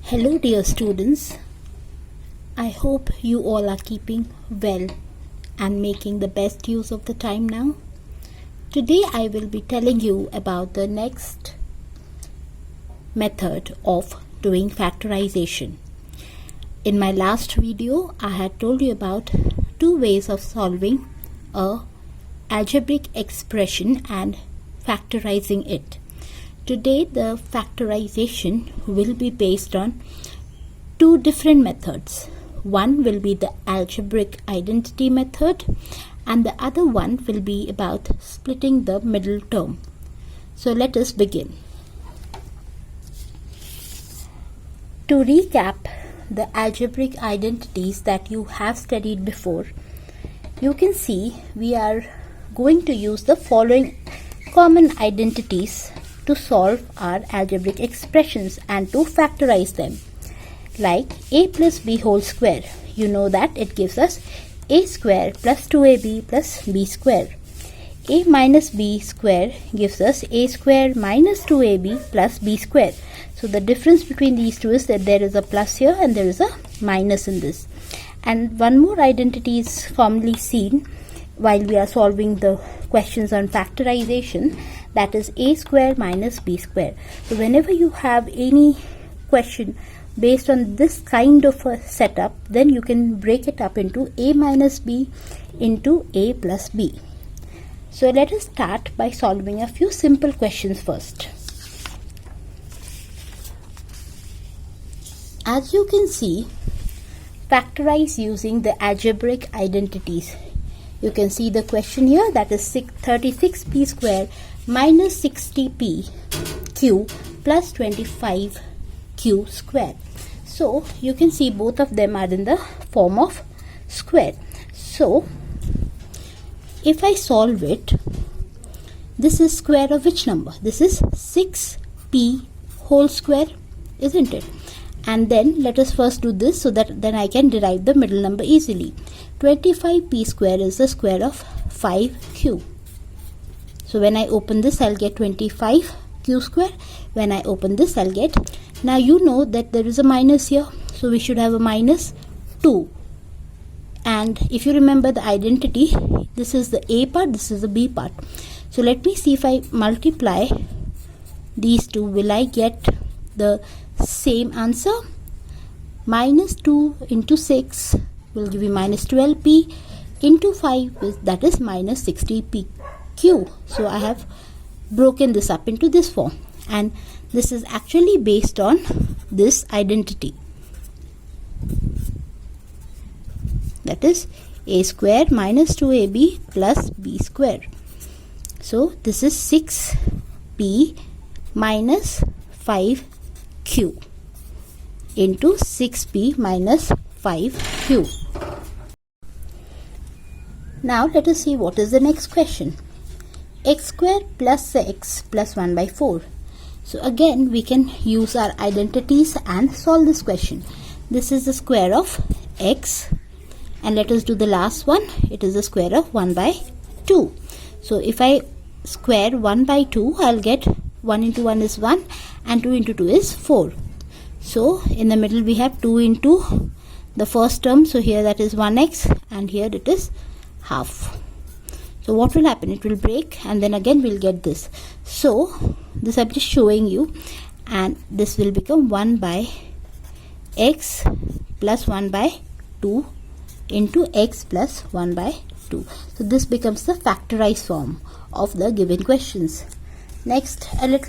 Hello dear students, I hope you all are keeping well and making the best use of the time now. Today I will be telling you about the next method of doing factorization. In my last video I had told you about two ways of solving a algebraic expression and factorizing it. Today the factorization will be based on two different methods. One will be the algebraic identity method and the other one will be about splitting the middle term. So let us begin. To recap the algebraic identities that you have studied before, you can see we are going to use the following common identities to solve our algebraic expressions and to factorize them. Like a plus b whole square, you know that it gives us a square plus 2ab plus b square. A minus b square gives us a square minus 2ab plus b square. So the difference between these two is that there is a plus here and there is a minus in this. And one more identity is commonly seen while we are solving the questions on factorization, that is a square minus b square. So whenever you have any question based on this kind of a setup, then you can break it up into a minus b into a plus b. So let us start by solving a few simple questions first. As you can see, factorize using the algebraic identities. You can see the question here, that is 36p square minus 60p q plus 25q square. So you can see both of them are in the form of square. So if I solve it, this is square of which number? This is 6p whole square, isn't it? And then let us first do this so that then I can derive the middle number easily. 25p square is the square of 5q. So when I open this, I'll get 25q square. When I open this, I'll get. Now you know that there is a minus here, so we should have a minus 2. And if you remember the identity, this is the a part, this is the b part. So let me see if I multiply these two, will I get the same answer? Minus 2 into 6 will give you minus 12p into 5, that is minus 60pq. So I have broken this up into this form, and this is actually based on this identity, that is a square minus 2ab plus b square. So this is 6p minus 5q into 6p minus 5q. Now let us see what is the next question. X square plus x plus 1 by 4. So again we can use our identities and solve this question. This is the square of x, and let us do the last one. It is the square of 1 by 2. So if I square 1 by 2, I'll get 1 into 1 is 1 and 2 into 2 is 4. So in the middle we have 2 into the first term, so here that is 1x and here it is half. So what will happen? It will break and then again we'll get this. So this I'm just showing you, and this will become 1 by x plus 1 by 2 into x plus 1 by 2. So this becomes the factorized form of the given questions. Next, a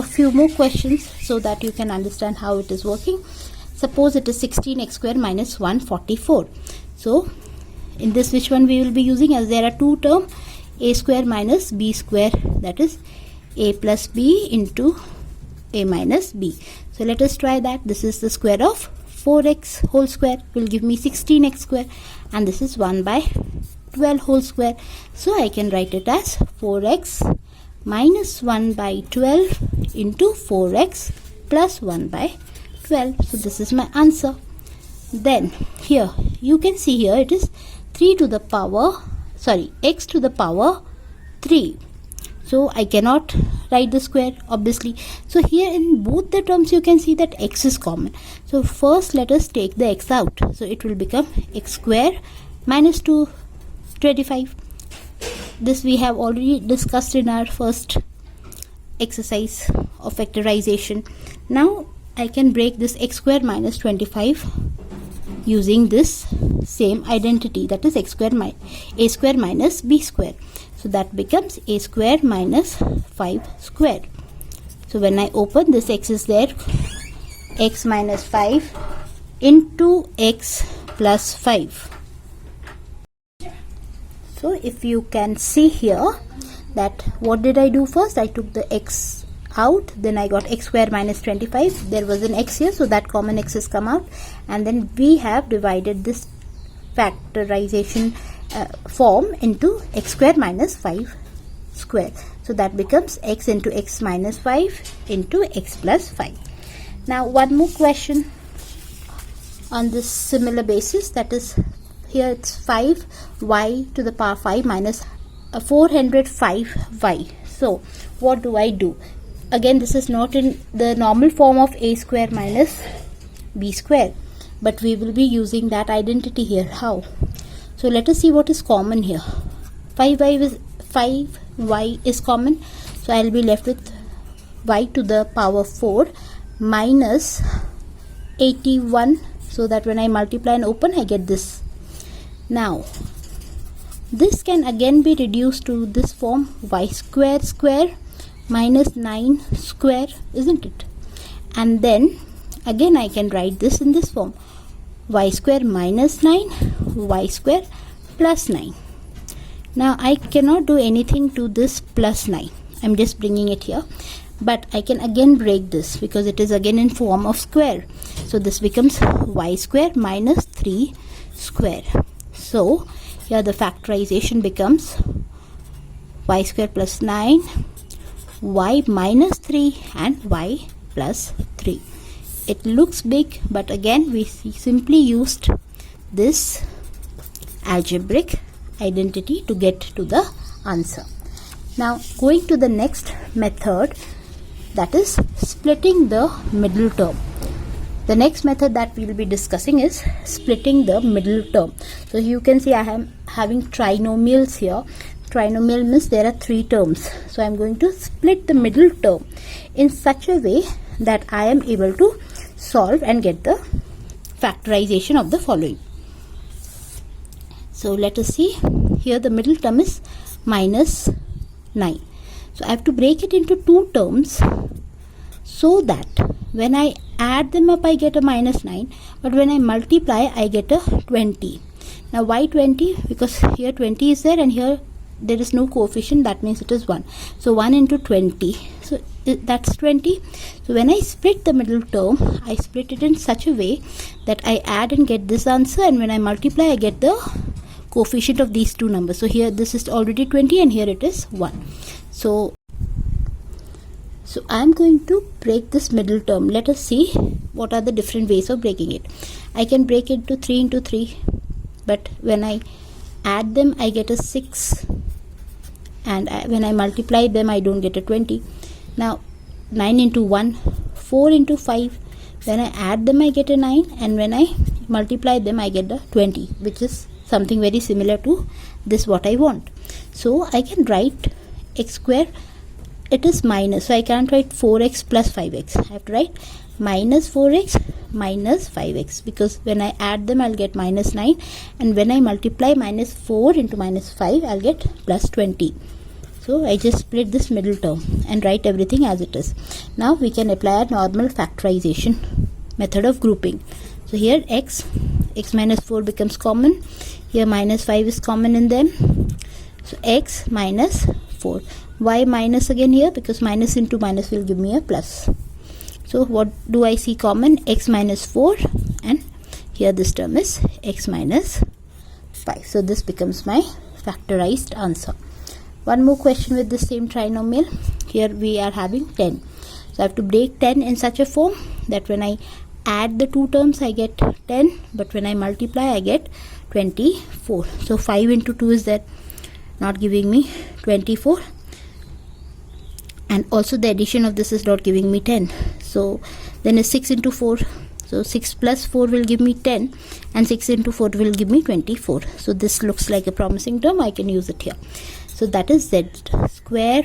few more questions so that you can understand how it is working. Suppose it is 16x square minus 144. So in this, which one we will be using, as there are two terms, a square minus b square, that is a plus b into a minus b. So let us try that. This is the square of 4x whole square will give me 16x square, and this is 1 by 12 whole square. So I can write it as 4x minus 1 by 12 into 4x plus 1 by 12. So this is my answer. Then here you can see here it is x to the power 3. so I cannot write the square obviously. So here in both the terms you can see that x is common. So first let us take the x out. So it will become x square minus 225. This we have already discussed in our first exercise of factorization. Now I can break this x square minus 25 using this same identity, that is a square minus b square. So that becomes a square minus 5 square. So when I open, this x is there, x minus 5 into x plus 5. So if you can see here that what did I do first, I took the x out, then I got x square minus 25. There was an x here, so that common x has come out, and then we have divided this factorization form into x square minus 5 square. So that becomes x into x minus 5 into x plus 5. Now one more question on this similar basis, that is here it's 5y to the power 5 minus 405y. So what do I do? Again, this is not in the normal form of a square minus b square, but we will be using that identity here. How? So let us see what is common here. 5y is common, so I will be left with y to the power 4 minus 81, so that when I multiply and open I get this. Now this can again be reduced to this form, y square minus 9 square, isn't it? And then again I can write this in this form, y square minus 9 y square plus 9. Now I cannot do anything to this plus 9, I'm just bringing it here, but I can again break this because it is again in form of square. So this becomes y square minus 3 square. So here the factorization becomes y square plus 9, y minus 3 and y plus 3. It looks big, but again we simply used this algebraic identity to get to the answer. Now going to the next method, that is splitting the middle term. The next method that we will be discussing is splitting the middle term. So you can see I am having trinomials here. Trinomial means there are 3 terms. So I am going to split the middle term in such a way that I am able to solve and get the factorization of the following. So let us see, here the middle term is minus 9. So I have to break it into 2 terms so that when I add them up I get a minus 9, but when I multiply I get a 20. Now why 20? Because here 20 is there and here there is no coefficient, that means it is 1. So 1 into 20, so that's 20. So when I split the middle term, I split it in such a way that I add and get this answer, and when I multiply I get the coefficient of these 2 numbers. So here this is already 20 and here it is 1. So I am going to break this middle term. Let us see what are the different ways of breaking it. I can break it to 3 into 3, but when I add them I get a 6, and when I multiply them I don't get a 20. Now 9 into 1, 4 into 5, when I add them I get a 9, and when I multiply them I get a 20, which is something very similar to this what I want. So I can write x square, it is minus, so I can't write 4x plus 5x. I have to write minus 4x minus 5x, because when I add them I'll get minus 9, and when I multiply minus 4 into minus 5 I'll get plus 20. So I just split this middle term and write everything as it is. Now we can apply a normal factorization method of grouping. So here x minus 4 becomes common, here minus 5 is common in them, so x minus 4, y minus again here because minus into minus will give me a plus. So what do I see common? X minus 4, and here this term is x minus 5. So this becomes my factorized answer. One more question with the same trinomial. Here we are having 10. So I have to break 10 in such a form that when I add the 2 terms I get 10, but when I multiply I get 24. So 5 into 2 is that, not giving me 24. and also the addition of this is not giving me 10. So then is 6 into 4. So 6 plus 4 will give me 10, and 6 into 4 will give me 24. So this looks like a promising term. I can use it here. So that is z square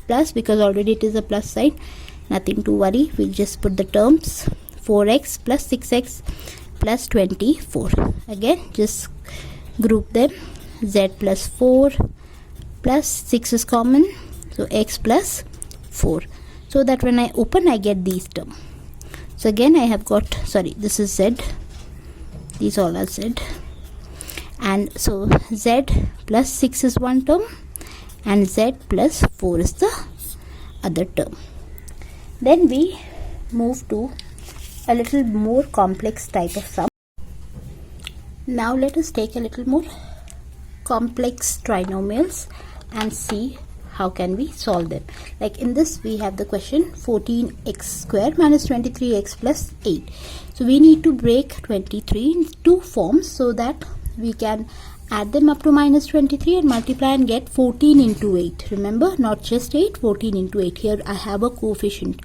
plus, because already it is a plus sign, nothing to worry. We'll just put the terms 4x plus 6x plus 24. Again, just group them. Z plus 4 plus 6 is common, so x plus 4. So that when I open, I get these terms. So again, I have got, sorry, this is z, these all are z, and so z plus 6 is one term and z plus 4 is the other term. Then we move to a little more complex type of sum. Now let us take a little more complex trinomials and see how can we solve them. Like in this, we have the question 14x square minus 23x plus 8. So we need to break 23 in two forms so that we can add them up to minus 23 and multiply and get 14 into 8. Remember, not just 8, 14 into 8. Here I have a coefficient.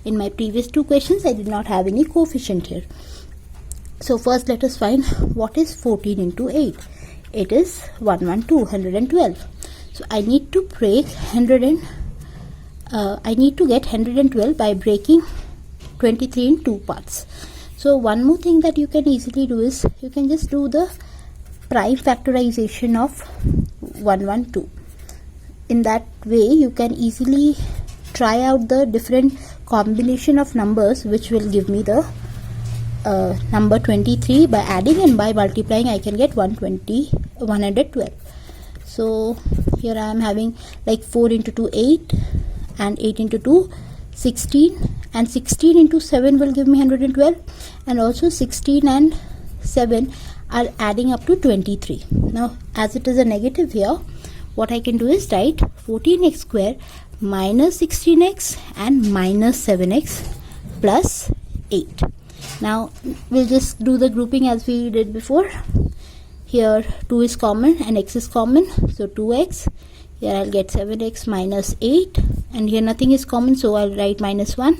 In my previous two questions, I did not have any coefficient here. So first let us find what is 14 into 8. It is 112. So I need to break I need to get 112 by breaking 23 in two parts. So one more thing that you can easily do is you can just do the prime factorization of 112. In that way, you can easily try out the different combination of numbers which will give me the number 23. By adding and by multiplying, I can get 112. So here I am having like 4 into 2 8 and 8 into 2 16, and 16 into 7 will give me 112, and also 16 and 7 are adding up to 23. Now as it is a negative here, what I can do is write 14x square minus 16x and minus 7x plus 8. Now we'll just do the grouping as we did before. Here 2 is common and x is common, so 2x. Here I'll get 7x minus 8, and here nothing is common, so I'll write minus 1,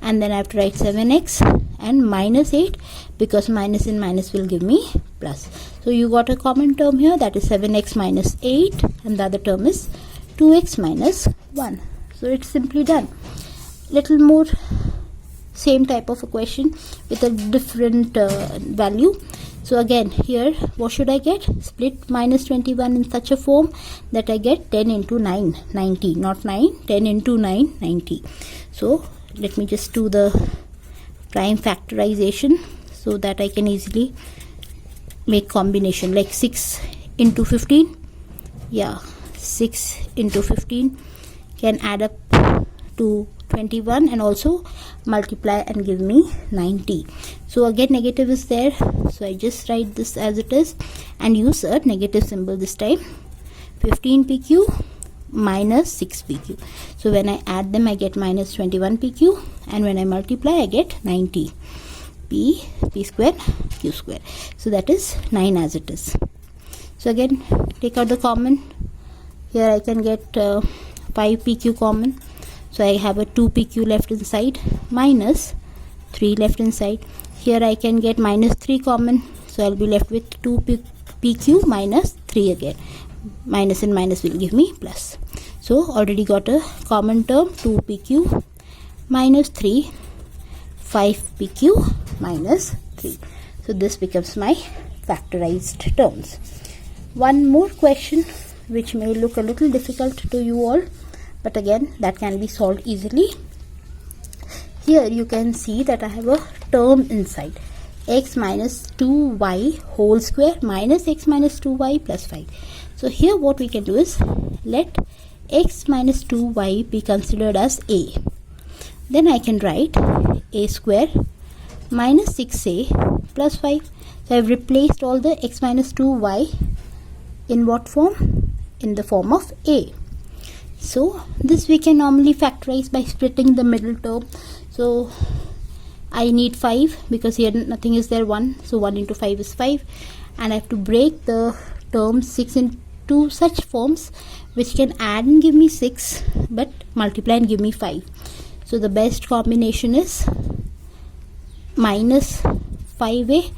and then I have to write 7x and minus 8, because minus in minus will give me plus. So you got a common term here, that is 7x minus 8, and the other term is 2x minus 1. So it's simply done. Little more same type of a question with a different value. So again, here what should I get? Split minus 21 in such a form that I get 10 into 9, 90. Not 9, 10 into 9, 90. So let me just do the prime factorization so that I can easily make combination. Like 6 into 15. Yeah, 6 into 15 can add up to 21 and also multiply and give me 90. So again, negative is there, so I just write this as it is and use a negative symbol this time. 15 pq minus 6 pq. So when I add them, I get minus 21 pq, and when I multiply, I get 90 p square q square. So that is 9 as it is. So again, take out the common. Here I can get 5 pq common. So I have a 2 pq left inside minus 3 left inside. Here I can get minus 3 common. So I'll be left with 2 pq minus 3 again. Minus and minus will give me plus. So already got a common term, 2 pq minus 3, 5 pq minus 3. So this becomes my factorized terms. One more question which may look a little difficult to you all, but again that can be solved easily. Here you can see that I have a term inside, x minus 2y whole square minus x minus 2y plus 5. So here what we can do is let x minus 2y be considered as a. Then I can write a square minus 6a plus 5. So I have replaced all the x minus 2y in what form? In the form of a. So this we can normally factorize by splitting the middle term. So I need 5 because here nothing is there, 1. So 1 into 5 is 5. And I have to break the term 6 two such forms which can add and give me 6 but multiply and give me 5. So the best combination is minus 5a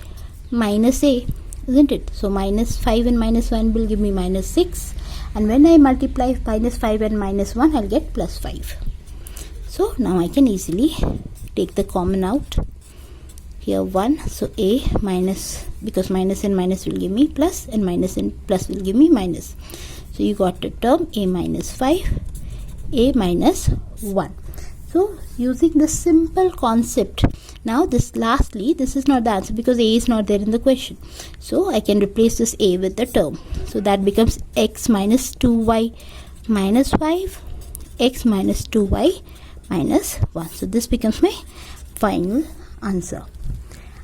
minus a, isn't it? So minus 5 and minus 1 will give me minus 6, and when I multiply minus 5 and minus 1, I'll get plus 5. So now I can easily take the common out. Here 1, so a minus, because minus and minus will give me plus, and minus and plus will give me minus. So you got the term a minus 5, a minus 1. So using the simple concept, now this lastly, this is not the answer because a is not there in the question. So I can replace this a with the term. So that becomes x minus 2y minus 5, x minus 2y minus 1. So this becomes my final answer.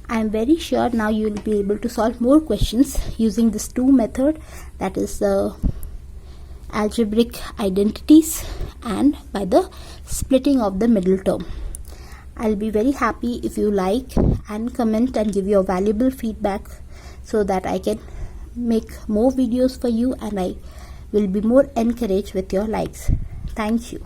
I am very sure now you will be able to solve more questions using this 2 method, that is the algebraic identities and by the splitting of the middle term. I'll be very happy if you like and comment and give your valuable feedback so that I can make more videos for you and I will be more encouraged with your likes. Thank you.